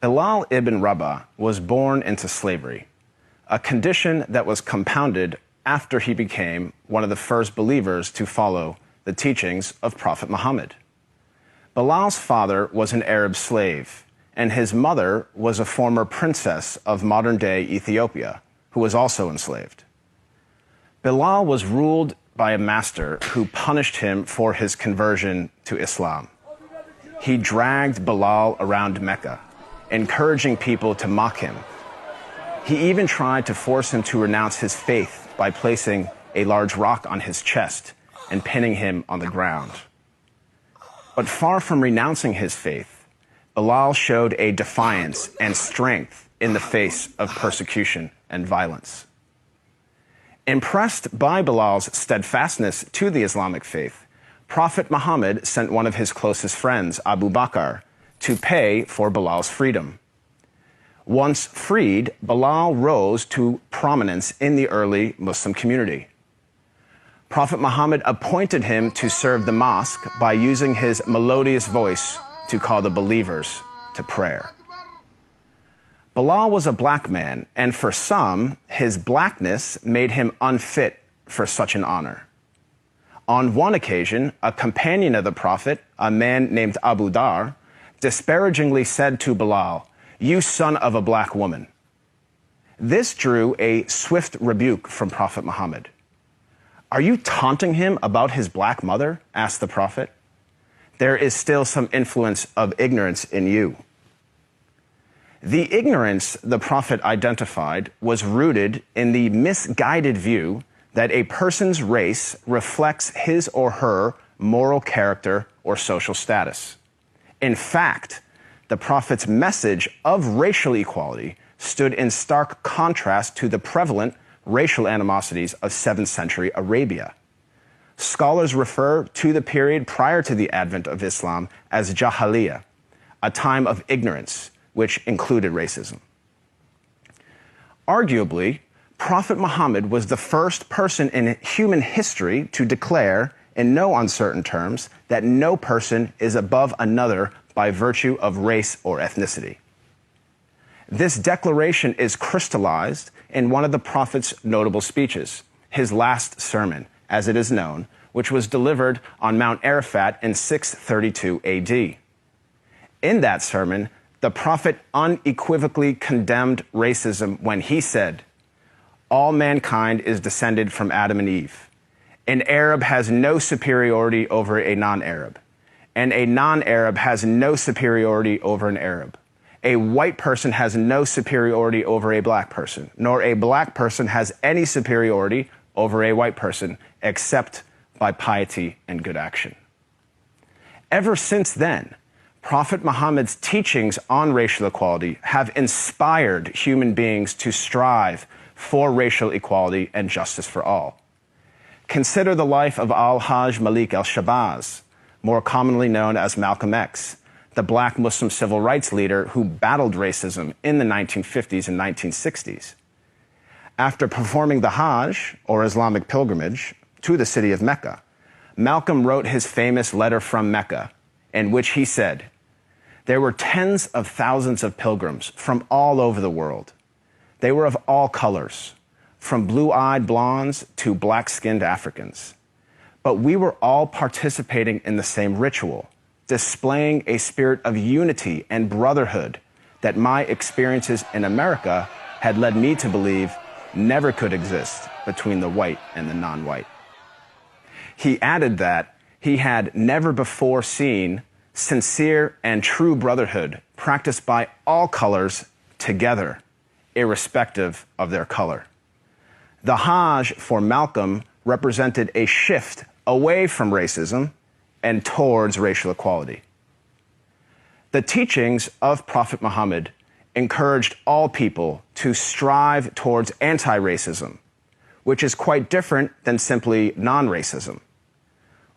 Bilal ibn Rabah was born into slavery, a condition that was compounded after he became one of the first believers to follow the teachings of Prophet Muhammad. Bilal's father was an Arab slave, and his mother was a former princess of modern-day Ethiopia, who was also enslaved. Bilal was ruled by a master who punished him for his conversion to Islam. He dragged Bilal around Mecca, encouraging people to mock him. He even tried to force him to renounce his faith by placing a large rock on his chest and pinning him on the ground. But far from renouncing his faith, Bilal showed a defiance and strength in the face of persecution and violence. Impressed by Bilal's steadfastness to the Islamic faith, Prophet Muhammad sent one of his closest friends, Abu Bakr, to pay for Bilal's freedom. Once freed, Bilal rose to prominence in the early Muslim community. Prophet Muhammad appointed him to serve the mosque by using his melodious voice to call the believers to prayer. Bilal was a black man, and for some, his blackness made him unfit for such an honor. On one occasion, a companion of the Prophet, a man named Abu Dar, disparagingly said to Bilal, "You son of a black woman." This drew a swift rebuke from Prophet Muhammad. "Are you taunting him about his black mother?" asked the Prophet. "There is still some influence of ignorance in you." The ignorance the Prophet identified was rooted in the misguided view that a person's race reflects his or her moral character or social status. In fact, the Prophet's message of racial equality stood in stark contrast to the prevalent racial animosities of 7th century Arabia. Scholars refer to the period prior to the advent of Islam as Jahiliyyah, a time of ignorance, which included racism. Arguably, Prophet Muhammad was the first person in human history to declare, in no uncertain terms, that no person is above another by virtue of race or ethnicity. This declaration is crystallized in one of the Prophet's notable speeches, his last sermon, as it is known, which was delivered on Mount Arafat in 632 AD. In that sermon, the Prophet unequivocally condemned racism when he said, "All mankind is descended from Adam and Eve. An Arab has no superiority over a non-Arab, and a non-Arab has no superiority over an Arab. A white person has no superiority over a black person, nor a black person has any superiority over a white person, except by piety and good action." Ever since then, Prophet Muhammad's teachings on racial equality have inspired human beings to strive for racial equality and justice for all. Consider the life of Al-Hajj Malik al-Shabazz, more commonly known as Malcolm X, the black Muslim civil rights leader who battled racism in the 1950s and 1960s. After performing the Hajj, or Islamic pilgrimage, to the city of Mecca, Malcolm wrote his famous letter from Mecca, in which he said, "There were tens of thousands of pilgrims from all over the world. They were of all colors, from blue-eyed blondes to black-skinned Africans. But we were all participating in the same ritual, displaying a spirit of unity and brotherhood that my experiences in America had led me to believe never could exist between the white and the non-white." He added that he had never before seen sincere and true brotherhood practiced by all colors together, irrespective of their color. The Hajj for Malcolm represented a shift away from racism and towards racial equality. The teachings of Prophet Muhammad encouraged all people to strive towards anti-racism, which is quite different than simply non-racism.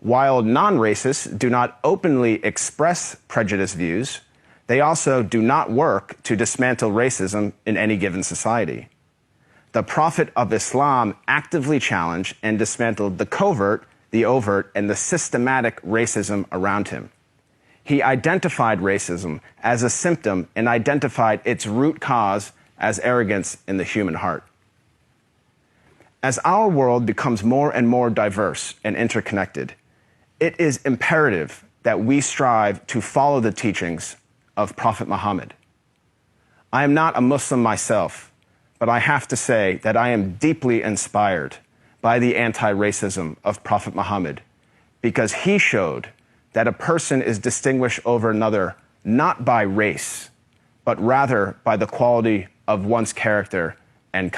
While non-racists do not openly express prejudiced views, they also do not work to dismantle racism in any given society. The Prophet of Islam actively challenged and dismantled the covert, the overt, and the systematic racism around him. He identified racism as a symptom and identified its root cause as arrogance in the human heart. As our world becomes more and more diverse and interconnected, it is imperative that we strive to follow the teachings of Prophet Muhammad. I am not a Muslim myself, but I have to say that I am deeply inspired by the anti-racism of Prophet Muhammad, because he showed that a person is distinguished over another not by race, but rather by the quality of one's character and